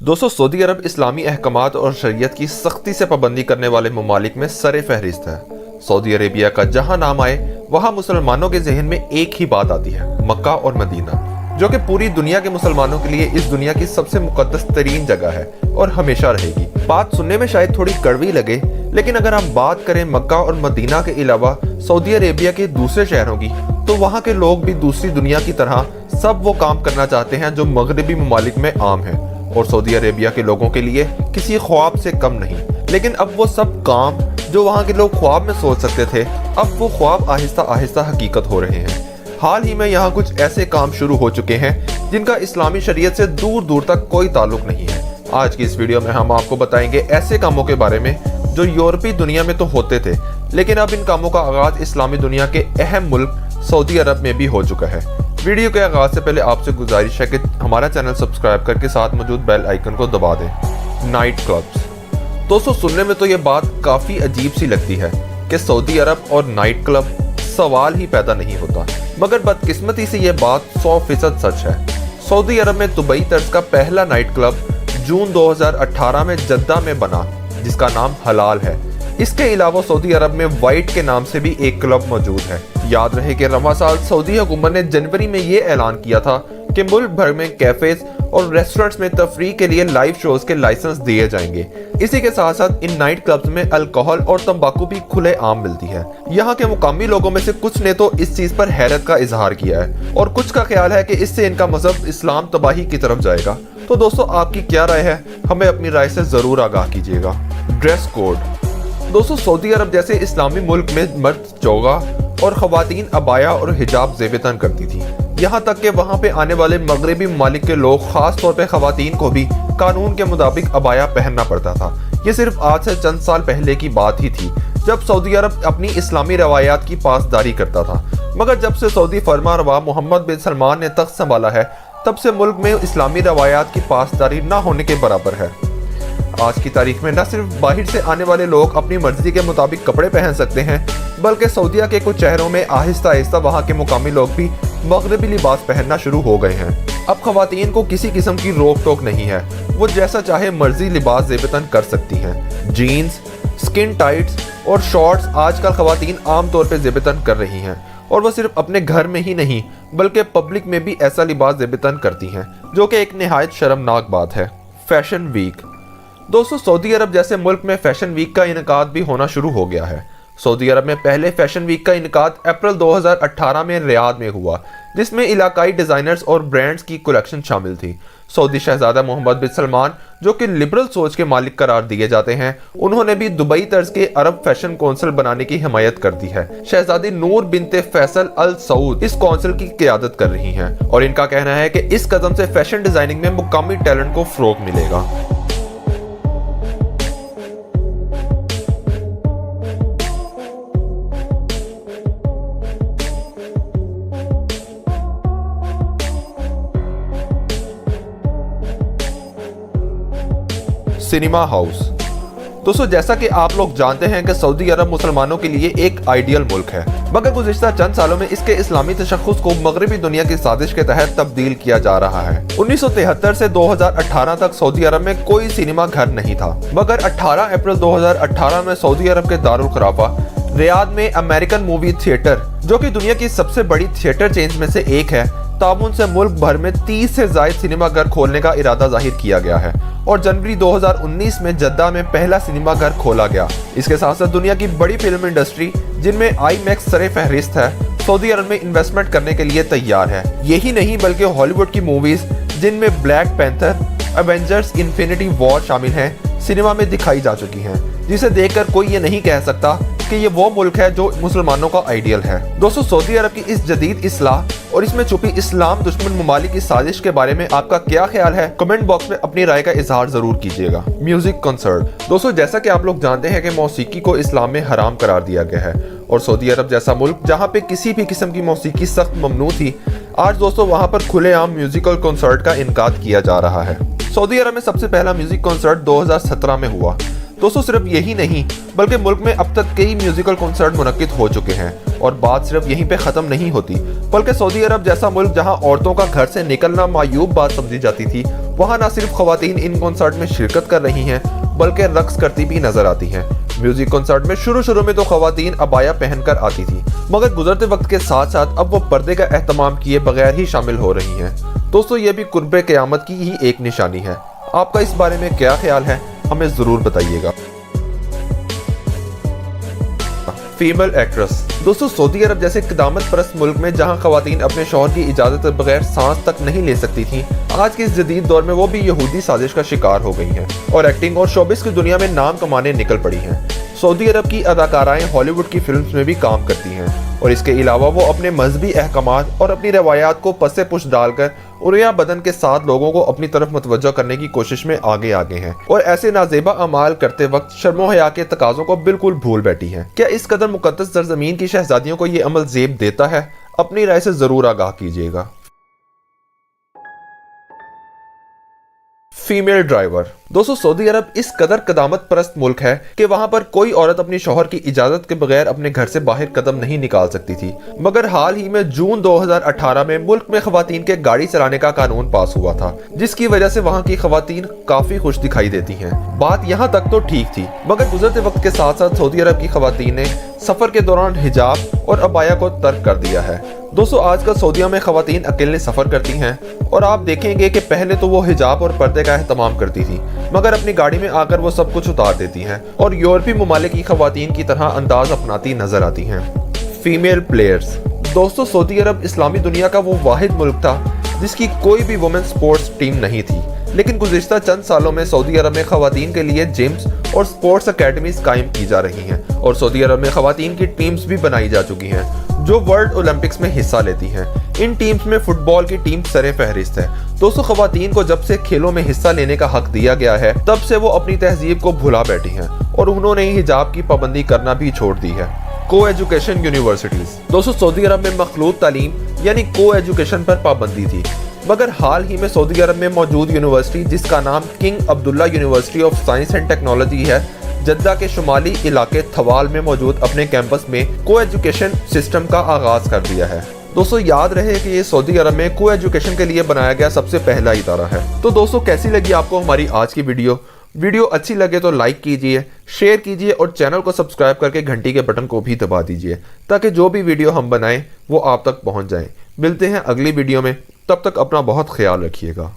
दोस्तों, सऊदी अरब इस्लामी अहकामात और शरीयत की सख्ती से पाबंदी करने वाले ममालिक में सरे फहरिस्त है। सऊदी अरेबिया का जहां नाम आए वहां मुसलमानों के जहन में एक ही बात आती है, मक्का और मदीना, जो कि पूरी दुनिया के मुसलमानों के लिए इस दुनिया की सबसे मुकद्दस तरीन जगह है और हमेशा रहेगी। बात सुनने में शायद थोड़ी कड़वी लगे, लेकिन अगर हम बात करें मक्का और मदीना के अलावा सऊदी अरेबिया के दूसरे शहरों की, तो वहाँ के लोग भी दूसरी दुनिया की तरह सब वो काम करना चाहते हैं जो मगरबी ममालिक में आम है, और सऊदी अरेबिया के लोगों के लिए किसी ख्वाब से कम नहीं। लेकिन अब वो सब काम जो वहाँ के लोग ख्वाब में सोच सकते थे, अब वो ख्वाब आहिस्ता आहिस्ता हकीकत हो रहे हैं। हाल ही में यहाँ कुछ ऐसे काम शुरू हो चुके हैं जिनका इस्लामी शरीयत से दूर दूर तक कोई ताल्लुक नहीं है। आज की इस वीडियो में हम आपको बताएंगे ऐसे कामों के बारे में जो यूरोपीय दुनिया में तो होते थे, लेकिन अब इन कामों का आगाज इस्लामी दुनिया के अहम मुल्क सऊदी अरब में भी हो चुका है। वीडियो के आगाज से पहले आपसे गुजारिश है कि हमारा चैनल सब्सक्राइब करके साथ मौजूद बेल आइकन को दबा दें। Night clubs. दोस्तों, सुनने में तो ये बात काफ़ी अजीब सी लगती है कि सऊदी अरब और नाइट क्लब सवाल ही पैदा नहीं होता, मगर बदकिस्मती से ये बात 100% सच है। सऊदी अरब में दुबई तर्ज का पहला नाइट क्लब जून 2018 में जद्दा में बना, जिसका नाम हलाल है। इसके अलावा सऊदी अरब में वाइट के नाम से भी एक क्लब मौजूद है। याद रहे कि रवां साल सऊदी हुकूमत ने जनवरी में ये ऐलान किया था कि मुल्क भर में कैफेज और रेस्टोरेंट्स में तफरीह के लिए लाइव शोज के लाइसेंस दिए जाएंगे। इसी के साथ साथ इन नाइट क्लब्स में अल्कोहल और तंबाकू भी खुले आम मिलती है। यहाँ के मुकामी लोगों में से कुछ ने तो इस चीज पर हैरत का इजहार किया है, और कुछ का ख्याल है कि इससे इनका मजहब इस्लाम तबाही की तरफ जाएगा। तो दोस्तों, आपकी क्या राय है? हमें अपनी राय से जरूर आगाह कीजिएगा। Dress code. दोस्तों, सऊदी अरब जैसे इस्लामी मुल्क में मर्द चोगा और खवातीन अबाया और हिजाब ज़ेब-ए-तन करती थी। यहाँ तक कि वहाँ पे आने वाले मगरबी ममालिक के लोग, खास तौर पे खवातीन को भी कानून के मुताबिक अबाया पहनना पड़ता था। ये सिर्फ आज से चंद साल पहले की बात ही थी, जब सऊदी अरब अपनी इस्लामी रवायात की पासदारी करता था। मगर जब से सऊदी फरमारवा मोहम्मद बिन सलमान ने तख्त संभाला है, तब से मुल्क में इस्लामी रवायात की पासदारी न होने के बराबर है। आज की तारीख में न सिर्फ बाहर से आने वाले लोग अपनी मर्जी के मुताबिक कपड़े पहन सकते हैं, बल्कि सऊदीया के कुछ शहरों में आहिस्ता आहिस्ता वहाँ के मुकामी लोग भी मगरबी लिबास पहनना शुरू हो गए हैं। अब खवातीन को किसी किस्म की रोक टोक नहीं है, वो जैसा चाहे मर्जी लिबास ज़ेब-ए-तन कर सकती हैं। जीन्स, स्किन टाइट्स और शॉर्ट्स आजकल खवातीन आमतौर पर ज़ेब-ए-तन कर रही हैं, और वो सिर्फ अपने घर में ही नहीं बल्कि पब्लिक में भी ऐसा लिबास ज़ेब-ए-तन करती हैं, जो कि एक निहायत शर्मनाक बात है। Fashion week. दोस्तों, सऊदी अरब जैसे मुल्क में फैशन वीक का इनकाद भी होना शुरू हो गया है। सऊदी अरब में पहले फैशन वीक का इनकाद अप्रैल 2018 में रियाद में हुआ, जिसमें इलाकाई डिजाइनर्स और ब्रांड्स की कलेक्शन शामिल थी। सऊदी शहजादा मोहम्मद बिन सलमान, जो कि लिबरल सोच के मालिक करार दिए जाते हैं, उन्होंने भी दुबई तर्ज के अरब फैशन कौंसिल बनाने की हिमायत कर दी है। शहजादी नूर बिनते फैसल अल सऊद इस कौंसिल की क़यादत कर रही हैं, और इनका कहना है कि इस कदम से फैशन डिजाइनिंग में मुकामी टैलेंट को फ़रोग़ मिलेगा। Cinema house. दोस्तों, जैसा कि आप लोग जानते हैं कि सऊदी अरब मुसलमानों के लिए एक आइडियल मुल्क है, मगर गुज़िश्ता चंद सालों में इसके इस्लामी तशख़्ख़ुस को मगरबी दुनिया की साजिश के तहत तब्दील किया जा रहा है। 1973 से 2018 तक सऊदी अरब में कोई सिनेमा घर नहीं था, मगर 18 अप्रैल 2018 में सऊदी अरब के दारुल खराफा रियाद में अमेरिकन मूवी थिएटर, जो कि दुनिया की सबसे बड़ी थिएटर चेन्स में से एक है, ताउन से मुल्क भर में 30 से ज़ायद सिनेमा घर खोलने का इरादा जाहिर किया गया है, और जनवरी 2019 में जद्दा में पहला सिनेमा घर खोला गया। इसके साथ साथ दुनिया की बड़ी फिल्म इंडस्ट्री, जिनमें आईमैक्स सरे फहरिस्त है, सऊदी अरब में इन्वेस्टमेंट करने के लिए तैयार है। यही नहीं बल्कि हॉलीवुड की मूवीज, जिनमें black panther, Avengers infinity war शामिल हैं, सिनेमा में दिखाई जा चुकी हैं, जिसे देखकर कोई ये नहीं कह सकता कि ये वो मुल्क है जो मुसलमानों का आइडियल है। दोस्तों, सऊदी अरब की इस जदीद इस्लाह और इसमें छुपी इस्लाम दुश्मन ममालिक की साजिश के बारे में आपका क्या ख्याल है? कमेंट बॉक्स में अपनी राय का इजहार जरूर कीजिएगा। Music concert. दोस्तों, जैसा कि आप लोग जानते हैं कि मौसीकी को इस्लाम में हराम करार दिया गया है, और सऊदी अरब जैसा मुल्क जहाँ पे किसी भी किस्म की मौसीकी सख्त ममनू थी, आज दोस्तों वहाँ पर खुलेआम म्यूजिकल कंसर्ट का इनकाद किया जा रहा है। सऊदी अरब में सबसे पहला म्यूजिक कंसर्ट 2017 में हुआ। दोस्तों, सिर्फ यही नहीं बल्कि मुल्क में अब तक कई म्यूजिकल कॉन्सर्ट मुनक्किद हो चुके हैं, और बात सिर्फ यहीं पे ख़त्म नहीं होती, बल्कि सऊदी अरब जैसा मुल्क जहां औरतों का घर से निकलना मायूब बात समझी जाती थी, वहाँ न सिर्फ खवातीन इन कॉन्सर्ट में शिरकत कर रही हैं बल्कि रक्स करती भी नजर आती हैं। म्यूजिक कॉन्सर्ट में शुरू में तो खवातीन अबाया पहनकर आती थी, मगर गुजरते वक्त के साथ साथ अब वो पर्दे का एहतमाम किए बगैर ही शामिल हो रही हैं। दोस्तों, ये भी कुर्बे क़यामत की ही एक निशानी है। आपका इस बारे में क्या ख्याल है, हमें ज़रूर बताइएगा। Female actress. दोस्तों, सऊदी अरब जैसे क़दामत परस्त मुल्क में जहां खवातीन अपने शौहर की इजाज़त के बगैर सांस तक नहीं ले सकती थीं, आज के इस जदीद दौर में वो भी यहूदी साजिश का शिकार हो गई हैं और एक्टिंग और शोबिस की दुनिया में नाम कमाने निकल पड़ी हैं। सऊदी अरब की अदाकाराएं हॉलीवुड की फिल्म्स में भी काम करती हैं और इसके अलावा वो अपने मजहबी अहकामात और अपनी रवायात को पसे पुश डालकर उरिया बदन के साथ लोगों को अपनी तरफ मुतवज्जो करने की कोशिश में आगे हैं और ऐसे नाजेबा अमाल करते वक्त शर्मो हया के तकाज़ों को बिल्कुल भूल बैठी हैं। क्या इस कदर मुकद्दस सरजमीन की शहजादियों को ये अमल ज़ेब देता है? अपनी राय से ज़रूर आगाह कीजिएगा। Female driver. दोस्तों, सऊदी अरब इस कदर कदामत परस्त मुल्क है कि वहां पर कोई औरत अपनी शौहर की इजाजत के बगैर अपने घर से बाहर कदम नहीं निकाल सकती थी, मगर हाल ही में जून 2018 में मुल्क में खवातीन के गाड़ी चलाने का कानून पास हुआ था, जिसकी वजह से वहां की खवातीन काफी खुश दिखाई देती हैं। बात यहाँ तक तो ठीक थी, मगर गुजरते वक्त के साथ साथ सऊदी अरब की खवातीन ने सफर के दौरान हिजाब और अबाया को तर्क कर दिया है। दोस्तों, आजकल सऊदीया में खवातीन अकेले सफर करती हैं और आप देखेंगे कि पहले तो वो हिजाब और पर्दे का एहतमाम करती थी, मगर अपनी गाड़ी में आकर वो सब कुछ उतार देती हैं और यूरोपीय ममालिक की खवातीन की तरह अंदाज अपनाती नजर आती हैं। Female players. दोस्तों, सऊदी अरब इस्लामी दुनिया का वो वाहिद मुल्क था जिसकी कोई भी वुमेन स्पोर्ट्स टीम नहीं थी, लेकिन गुज़िश्ता चंद सालों में सऊदी अरब में खवातीन के लिए जिम्स और स्पोर्ट्स अकेडमीज कायम की जा रही हैं और सऊदी अरब में खवातीन की टीम्स भी बनाई जा चुकी हैं जो वर्ल्ड ओलंपिक्स में हिस्सा लेती हैं। इन टीम्स में फुटबॉल की टीम सरे फहरिस्त है। दोस्तों, खवातीन को जब से खेलों में हिस्सा लेने का हक दिया गया है, तब से वो अपनी तहजीब को भुला बैठी हैं और उन्होंने हिजाब की पाबंदी करना भी छोड़ दी है। को एजुकेशन यूनिवर्सिटीज। दोस्तों, सऊदी अरब में मखलूत तालीम यानी को एजुकेशन पर पाबंदी थी, मगर हाल ही में सऊदी अरब में मौजूद यूनिवर्सिटी जिसका नाम king Abdullah University of science and technology है, जद्दा के शुमाली इलाके थवाल में मौजूद अपने कैंपस में को एजुकेशन सिस्टम का आगाज कर दिया है। दोस्तों, याद रहे कि ये सऊदी अरब में को एजुकेशन के लिए बनाया गया सबसे पहला इदारा है। तो दोस्तों, कैसी लगी आपको हमारी आज की वीडियो अच्छी लगे तो लाइक कीजिए, शेयर कीजिए और चैनल को सब्सक्राइब करके घंटी के बटन को भी दबा दीजिए ताकि जो भी वीडियो हम बनाएं वो आप तक पहुंच जाए। मिलते हैं अगली वीडियो में, तब तक अपना बहुत ख्याल रखिएगा।